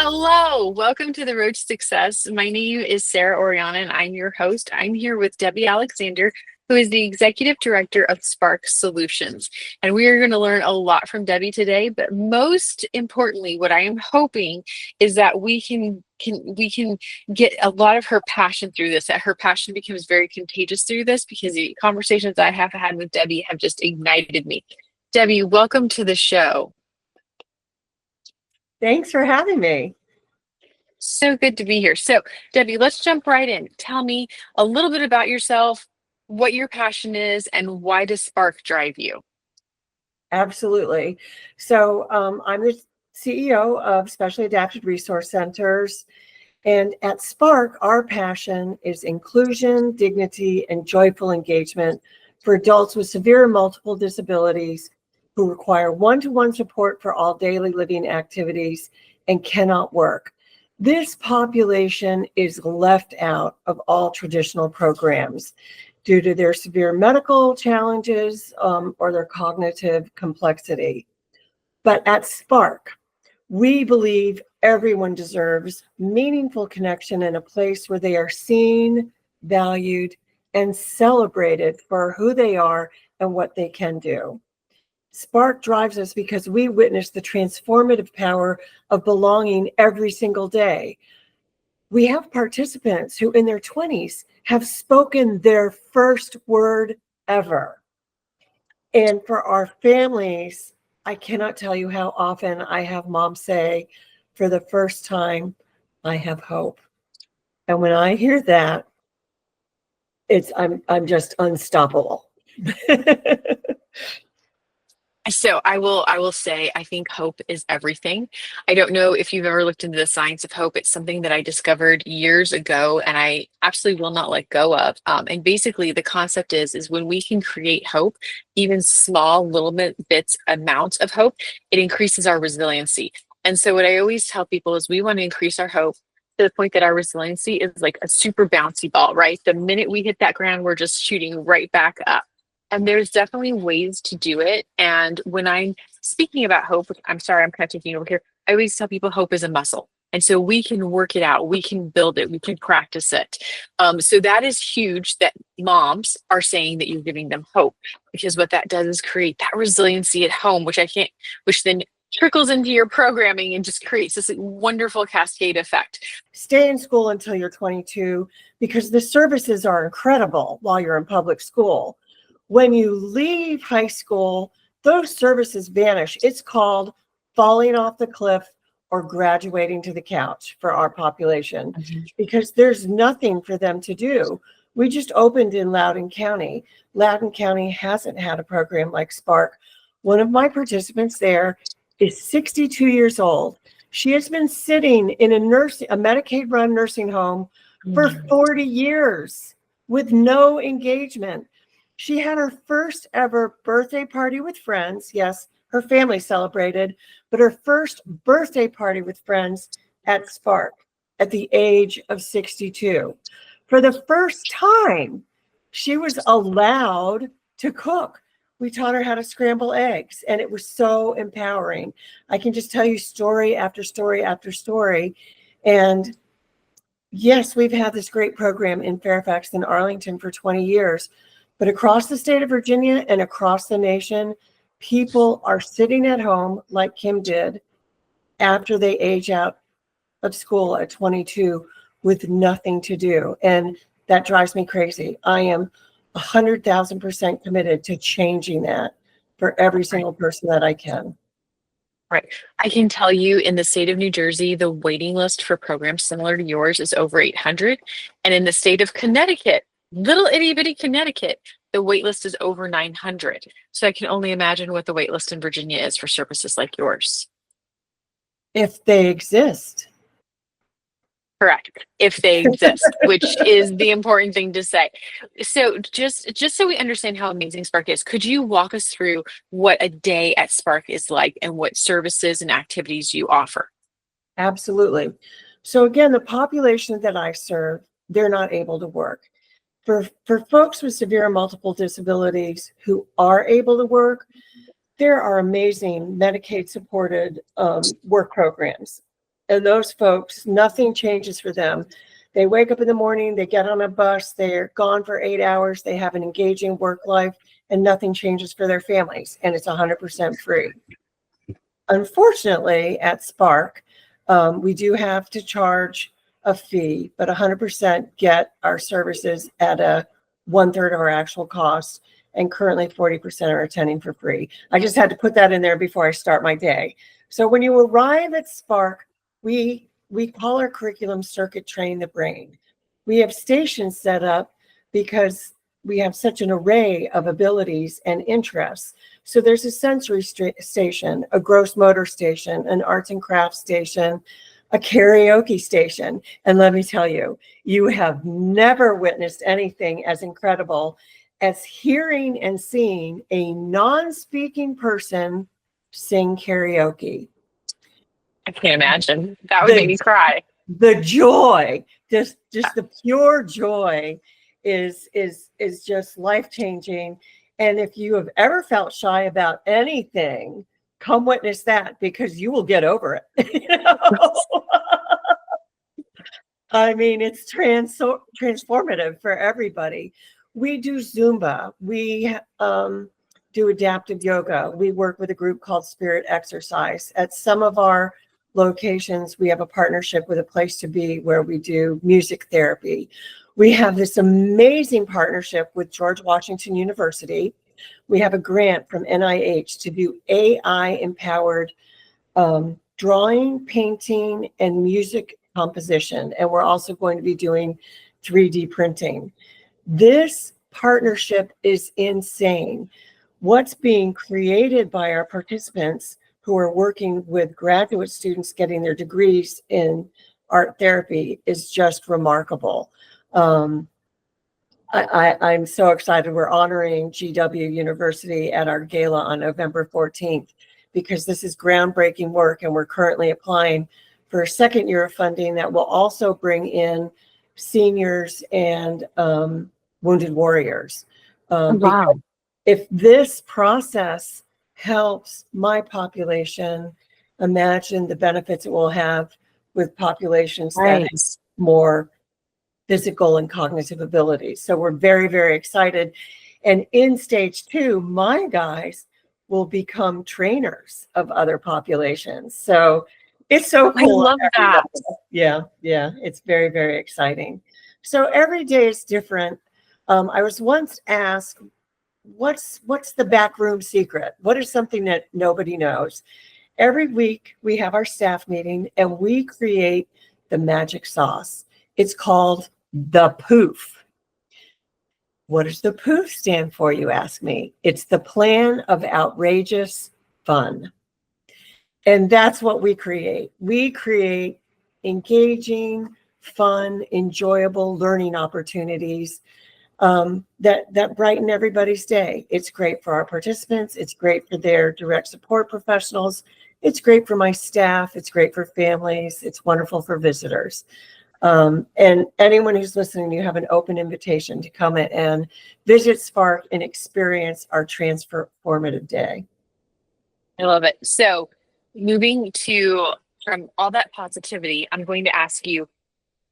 Hello, welcome to the Road to Success. My name is Sara Orellana and I'm your host. I'm here with Debi Alexander, who is the Executive Director of Spark Solutions. And we are going to learn a lot from Debi today, but most importantly, what I am hoping is that we can get a lot of her passion through this, that her passion becomes very contagious through this because the conversations I have had with Debi have just ignited me. Debi, welcome to the show. Thanks for having me. So good to be here. So, Debi, let's jump right in. Tell me a little bit about yourself, what your passion is, and why does Spark drive you? Absolutely. So I'm the CEO of Specially Adapted Resource Centers. And at Spark, our passion is inclusion, dignity, and joyful engagement for adults with severe and multiple disabilities who require one-to-one support for all daily living activities and cannot work. This population is left out of all traditional programs due to their severe medical challenges or their cognitive complexity. But at Spark, we believe everyone deserves meaningful connection in a place where they are seen, valued, and celebrated for who they are and what they can do. Spark drives us because we witness the transformative power of belonging every single day. We have participants who in their 20s have spoken their first word ever. And for our families, I cannot tell you how often I have moms say, for the first time, I have hope. And when I hear that, I'm just unstoppable. So I will say I think hope is everything. I don't know if you've ever looked into the science of hope. It's something that I discovered years ago and I absolutely will not let go of. And basically the concept is when we can create hope, even small little bits amounts of hope, it increases our resiliency. And so what I always tell people is we want to increase our hope to the point that our resiliency is like a super bouncy ball, right? The minute we hit that ground, we're just shooting right back up. And there's definitely ways to do it. And when I'm speaking about hope, I'm sorry, I'm kind of taking over here. I always tell people hope is a muscle. And so we can work it out, we can build it, we can practice it. So that is huge that moms are saying that you're giving them hope, because what that does is create that resiliency at home, which then trickles into your programming and just creates this wonderful cascade effect. Stay in school until you're 22 because the services are incredible while you're in public school. When you leave high school, those services vanish. It's called falling off the cliff or graduating to the couch for our population because there's nothing for them to do. We just opened in Loudoun County. Loudoun County hasn't had a program like Spark. One of my participants there is 62 years old. She has been sitting in a Medicaid-run nursing home for 40 years with no engagement. She had her first ever birthday party with friends. Yes, her family celebrated, but her first birthday party with friends at Spark at the age of 62. For the first time, she was allowed to cook. We taught her how to scramble eggs, and it was so empowering. I can just tell you story after story after story. And yes, we've had this great program in Fairfax and Arlington for 20 years. But across the state of Virginia and across the nation, people are sitting at home like Kim did after they age out of school at 22 with nothing to do. And that drives me crazy. I am 100,000% committed to changing that for every single person that I can. Right. I can tell you in the state of New Jersey, the waiting list for programs similar to yours is over 800. And in the state of Connecticut, little itty bitty Connecticut, the wait list is over 900. So I can only imagine what the wait list in Virginia is for services like yours. If they exist. Correct. If they exist, which is the important thing to say. So just so we understand how amazing Spark is, could you walk us through what a day at Spark is like and what services and activities you offer? Absolutely. So again, the population that I serve, they're not able to work. For folks with severe and multiple disabilities who are able to work, there are amazing Medicaid-supported work programs. And those folks, nothing changes for them. They wake up in the morning, they get on a bus, they're gone for 8 hours, they have an engaging work life, and nothing changes for their families, and it's 100% free. Unfortunately, at Spark, we do have to charge a fee, but 100% get our services at a 1/3 of our actual cost, and currently 40% are attending for free. I just had to put that in there before I start my day. So when you arrive at Spark, we call our curriculum Circuit Train the Brain. We have stations set up because we have such an array of abilities and interests. So there's a sensory station, a gross motor station, an arts and crafts station, a karaoke station. And let me tell you, you have never witnessed anything as incredible as hearing and seeing a non-speaking person sing karaoke. I can't imagine. That would make me cry. The joy, just the pure joy is just life-changing. And if you have ever felt shy about anything, come witness that, because you will get over it. You know? I mean, it's transformative for everybody. We do Zumba. We do adaptive yoga. We work with a group called Spirit Exercise. At some of our locations, we have a partnership with A Place to Be where we do music therapy. We have this amazing partnership with George Washington University. We have a grant from NIH to do AI-empowered drawing, painting, and music composition. And we're also going to be doing 3D printing. This partnership is insane. What's being created by our participants who are working with graduate students getting their degrees in art therapy is just remarkable. I'm so excited. We're honoring GW University at our gala on November 14th because this is groundbreaking work, and we're currently applying for a second year of funding that will also bring in seniors and wounded warriors. Wow. If this process helps my population, imagine the benefits it will have with populations that have more physical and cognitive abilities. So we're very, very excited. And in stage 2, my guys will become trainers of other populations. So it's so cool. I love that. Yeah, it's very, very exciting. So every day is different. I was once asked, what's the backroom secret? What is something that nobody knows? Every week we have our staff meeting and we create the magic sauce. It's called the poof. What does the poof stand for, you ask me? It's the plan of outrageous fun. And that's what we create. We create engaging, fun, enjoyable learning opportunities that brighten everybody's day. It's great for our participants. It's great for their direct support professionals. It's great for my staff. It's great for families. It's wonderful for visitors. And anyone who's listening, you have an open invitation to come and visit Spark and experience our transformative day. I love it. So moving to, from all that positivity, I'm going to ask you,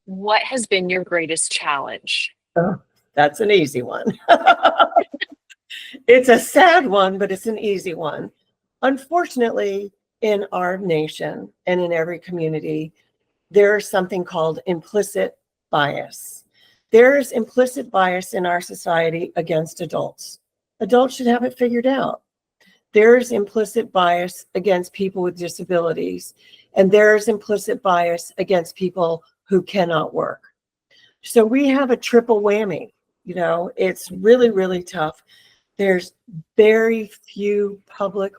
what has been your greatest challenge? Oh, that's an easy one. It's a sad one, but it's an easy one. Unfortunately, in our nation and in every community, there is something called implicit bias. There is implicit bias in our society against adults. Adults should have it figured out. There is implicit bias against people with disabilities, and there is implicit bias against people who cannot work. So we have a triple whammy. You know, it's really, really tough. There's very few public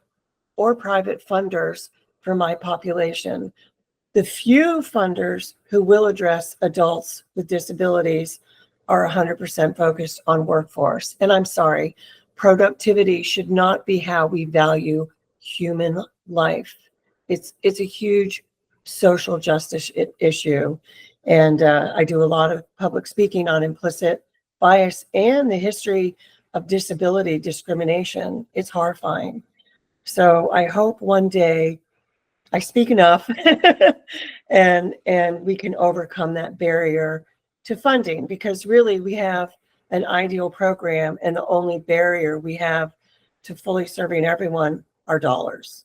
or private funders for my population. The few funders who will address adults with disabilities are 100% focused on workforce. And I'm sorry, productivity should not be how we value human life. It's a huge social justice issue. And I do a lot of public speaking on implicit bias and the history of disability discrimination. It's horrifying. So I hope one day I speak enough and we can overcome that barrier to funding, because really we have an ideal program and the only barrier we have to fully serving everyone are dollars.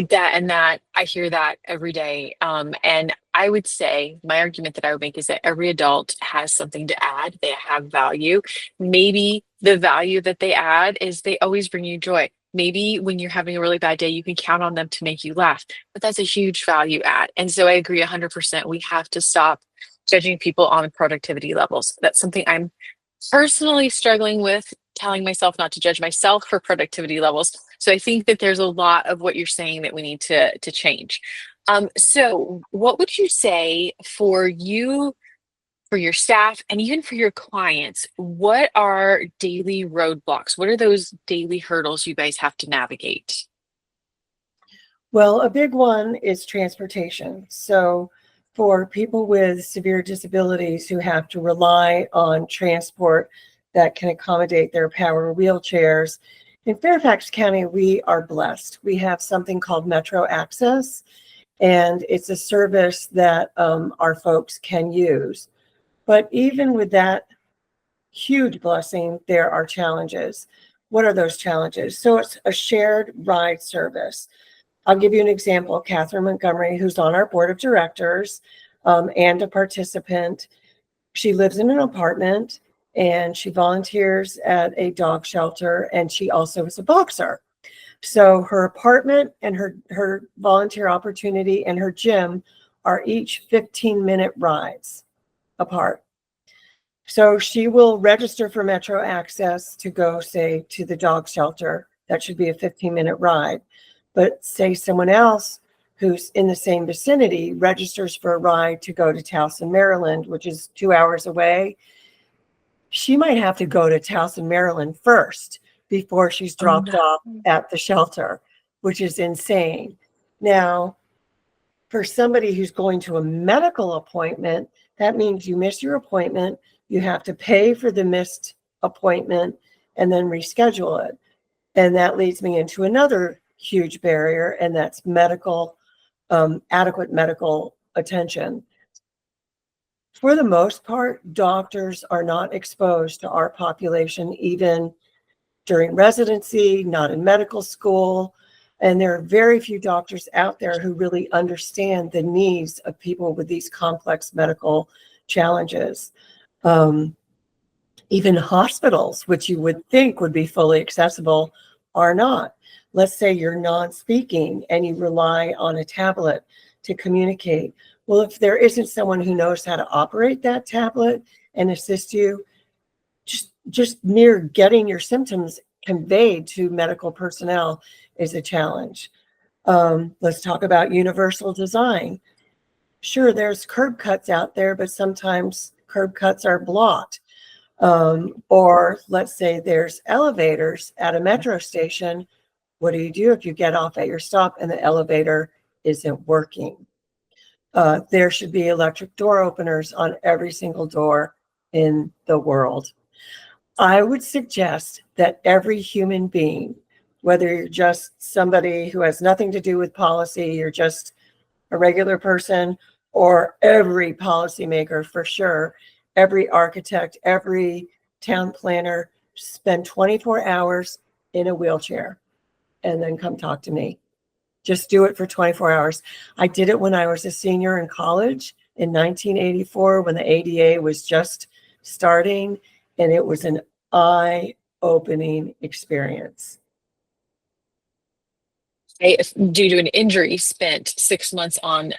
That I hear that every day. And I would say my argument that I would make is that every adult has something to add. They have value. Maybe the value that they add is they always bring you joy. Maybe when you're having a really bad day, you can count on them to make you laugh, but that's a huge value add. And so I agree 100%. We have to stop judging people on productivity levels. That's something I'm personally struggling with, telling myself not to judge myself for productivity levels. So I think that there's a lot of what you're saying that we need to change. So what would you say for you, for your staff, and even for your clients? What are daily roadblocks? What are those daily hurdles you guys have to navigate? Well, a big one is transportation. So for people with severe disabilities who have to rely on transport that can accommodate their power wheelchairs, in Fairfax County, we are blessed. We have something called Metro Access, and it's a service that our folks can use. But even with that huge blessing, there are challenges. What are those challenges? So it's a shared ride service. I'll give you an example. Catherine Montgomery, who's on our board of directors and a participant, she lives in an apartment and she volunteers at a dog shelter, and she also is a boxer. So her apartment and her volunteer opportunity and her gym are each 15-minute rides apart. So she will register for Metro Access to go, say, to the dog shelter. That should be a 15-minute ride. But say someone else who's in the same vicinity registers for a ride to go to Towson, Maryland, which is 2 hours away. She might have to go to Towson, Maryland first before she's Oh dropped no. off at the shelter, which is insane. Now, for somebody who's going to a medical appointment, that means you miss your appointment, you have to pay for the missed appointment and then reschedule it. And that leads me into another huge barrier, and that's adequate medical attention. For the most part, doctors are not exposed to our population, even during residency, not in medical school. And there are very few doctors out there who really understand the needs of people with these complex medical challenges. Even hospitals, which you would think would be fully accessible, are not. Let's say you're non-speaking and you rely on a tablet to communicate. Well, if there isn't someone who knows how to operate that tablet and assist you, just mere getting your symptoms conveyed to medical personnel is a challenge. Let's talk about universal design. Sure, there's curb cuts out there, but sometimes curb cuts are blocked. Or let's say there's elevators at a metro station. What do you do if you get off at your stop and the elevator isn't working? There should be electric door openers on every single door in the world. I would suggest that every human being, whether you're just somebody who has nothing to do with policy, you're just a regular person, or every policymaker for sure, every architect, every town planner, spend 24 hours in a wheelchair and then come talk to me. Just do it for 24 hours. I did it when I was a senior in college in 1984 when the ADA was just starting, and it was an eye-opening experience. I, due to an injury, spent 6 months on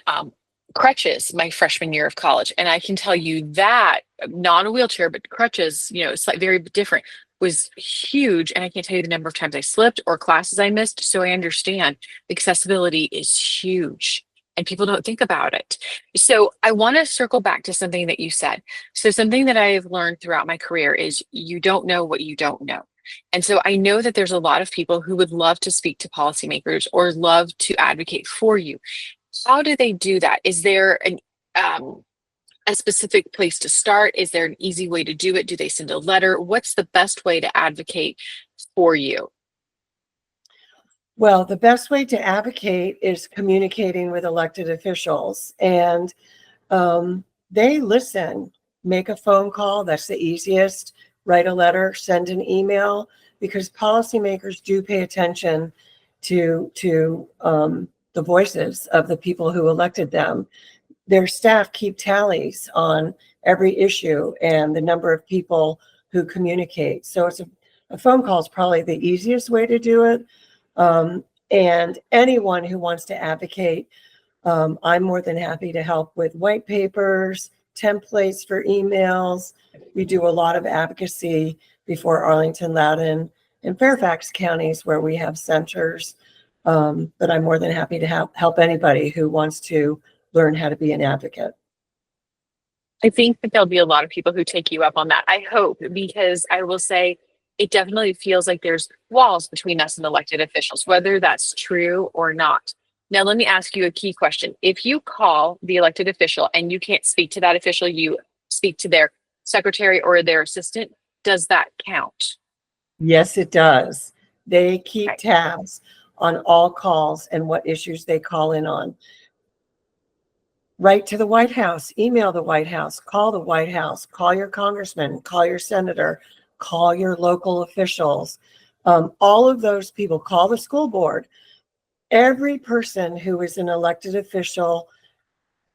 crutches my freshman year of college. And I can tell you that not a wheelchair, but crutches, it's like very different, was huge. And I can't tell you the number of times I slipped or classes I missed. So I understand accessibility is huge and people don't think about it. So I want to circle back to something that you said. So something that I've learned throughout my career is you don't know what you don't know. And so I know that there's a lot of people who would love to speak to policymakers or love to advocate for you. How do they do that? Is there a specific place to start? Is there an easy way to do it? Do they send a letter? What's the best way to advocate for you? Well, the best way to advocate is communicating with elected officials, and they listen. Make a phone call. That's the easiest. Write a letter, send an email, because policymakers do pay attention to the voices of the people who elected them. Their staff keep tallies on every issue and the number of people who communicate. So a phone call is probably the easiest way to do it. And anyone who wants to advocate, I'm more than happy to help with white papers, templates for emails. We do a lot of advocacy before Arlington, Loudoun, and Fairfax counties where we have centers. But I'm more than happy to help anybody who wants to learn how to be an advocate. I think that there'll be a lot of people who take you up on that. I hope, because I will say it definitely feels like there's walls between us and elected officials, whether that's true or not. Now, let me ask you a key question. If you call the elected official and you can't speak to that official, you speak to their secretary or their assistant, does that count? Yes, it does. They keep Okay. tabs on all calls and what issues they call in on. Write to the White House, email the White House, call the White House, call your congressman, call your senator, call your local officials. All of those people, call the school board. Every person who is an elected official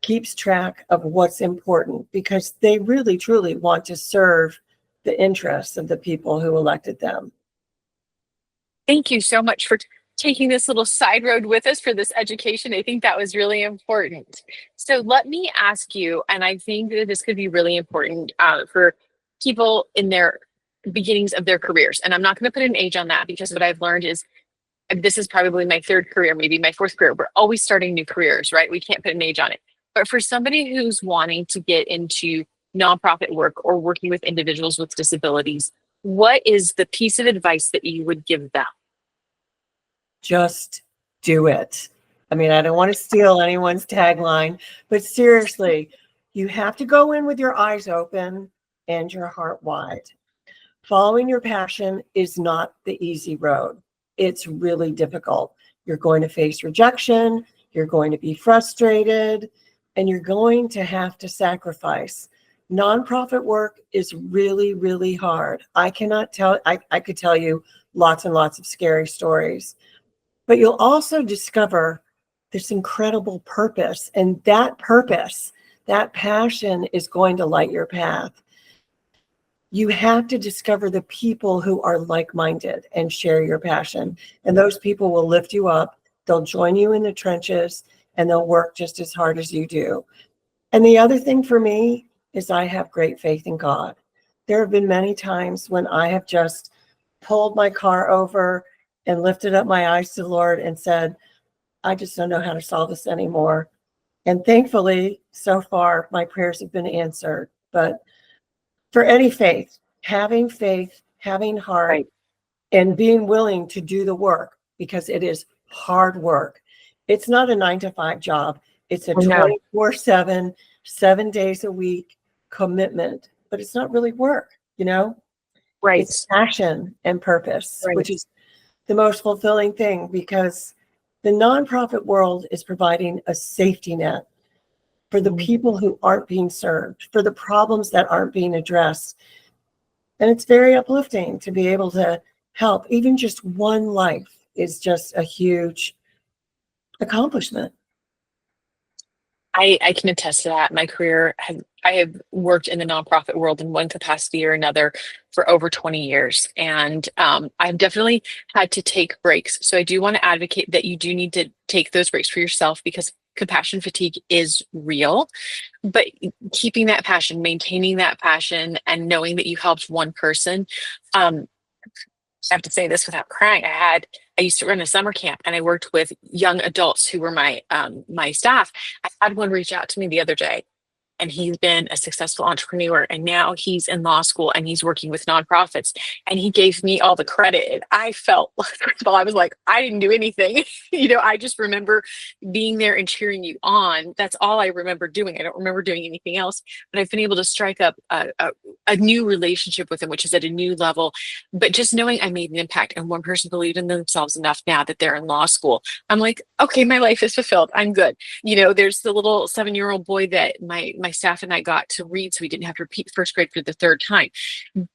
keeps track of what's important, because they really, truly want to serve the interests of the people who elected them. Thank you so much for taking this little side road with us for this education. I think that was really important. So let me ask you, and I think that this could be really important for people in their beginnings of their careers. And I'm not going to put an age on that, because what I've learned is, and this is probably my third career, maybe my fourth career. We're always starting new careers, right? We can't put an age on it. But for somebody who's wanting to get into nonprofit work or working with individuals with disabilities, what is the piece of advice that you would give them? Just do it. I mean, I don't want to steal anyone's tagline, but seriously, you have to go in with your eyes open and your heart wide. Following your passion is not the easy road. It's really difficult. You're going to face rejection, you're going to be frustrated, and you're going to have to sacrifice. Nonprofit work is really, really hard. I could tell you lots and lots of scary stories, but you'll also discover this incredible purpose, and that purpose, that passion is going to light your path. You have to discover the people who are like-minded and share your passion. And those people will lift you up. They'll join you in the trenches, and they'll work just as hard as you do. And the other thing for me is I have great faith in God. There have been many times when I have just pulled my car over and lifted up my eyes to the Lord and said, I just don't know how to solve this anymore. And thankfully, so far, my prayers have been answered. But for any faith, having heart, Right. and being willing to do the work, because it is hard work. It's not a 9-to-5 job. It's a No. 24/7, 7 days a week commitment, but it's not really work, you know? Right. It's passion and purpose, Right. which is the most fulfilling thing, because the nonprofit world is providing a safety net for the people who aren't being served, for the problems that aren't being addressed. And it's very uplifting to be able to help. Even just one life is just a huge accomplishment. I can attest to that. I have worked in the nonprofit world in one capacity or another for over 20 years. And I've definitely had to take breaks. So I do want to advocate that you do need to take those breaks for yourself, because compassion fatigue is real. But keeping that passion, maintaining that passion, and knowing that you helped one person, I have to say this without crying. I used to run a summer camp, and I worked with young adults who were my staff. I had one reach out to me the other day, and he's been a successful entrepreneur, and now he's in law school and he's working with nonprofits, and he gave me all the credit. And I felt, first of all, I was like, I didn't do anything. I just remember being there and cheering you on. That's all I remember doing. I don't remember doing anything else, but I've been able to strike up a new relationship with him, which is at a new level. But just knowing I made an impact and one person believed in themselves enough now that they're in law school, I'm like, okay, my life is fulfilled. I'm good. There's the little 7-year-old boy that my staff and I got to read, so we didn't have to repeat first grade for the third time.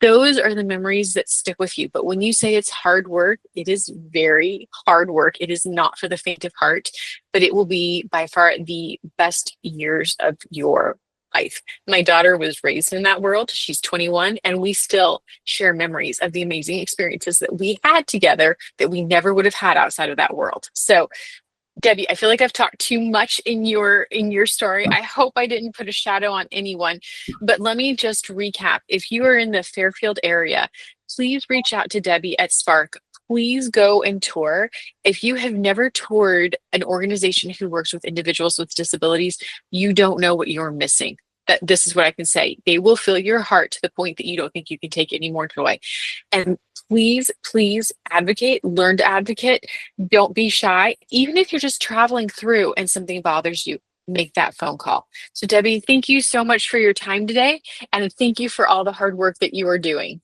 Those are the memories that stick with you. But when you say it's hard work, it is very hard work. It is not for the faint of heart, but it will be by far the best years of your life. My daughter was raised in that world. She's 21, and we still share memories of the amazing experiences that we had together that we never would have had outside of that world. So, Debi, I feel like I've talked too much in your story. I hope I didn't put a shadow on anyone, but let me just recap. If you are in the Fairfield area, please reach out to Debi at Spark. Please go and tour. If you have never toured an organization who works with individuals with disabilities, you don't know what you're missing. This is what I can say. They will fill your heart to the point that you don't think you can take any more joy. And please, please advocate, learn to advocate. Don't be shy. Even if you're just traveling through and something bothers you, make that phone call. So Debi, thank you so much for your time today. And thank you for all the hard work that you are doing.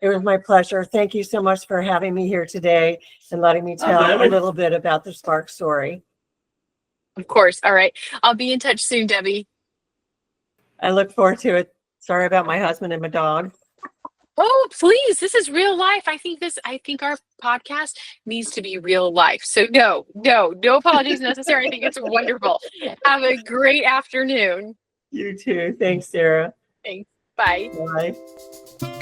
It was my pleasure. Thank you so much for having me here today and letting me tell a little bit about the Spark story. Of course. All right. I'll be in touch soon, Debi. I look forward to it. Sorry about my husband and my dog. Oh, please. This is real life. I think our podcast needs to be real life. So no apologies necessary. I think it's wonderful. Have a great afternoon. You too. Thanks, Sara. Thanks. Bye. Bye.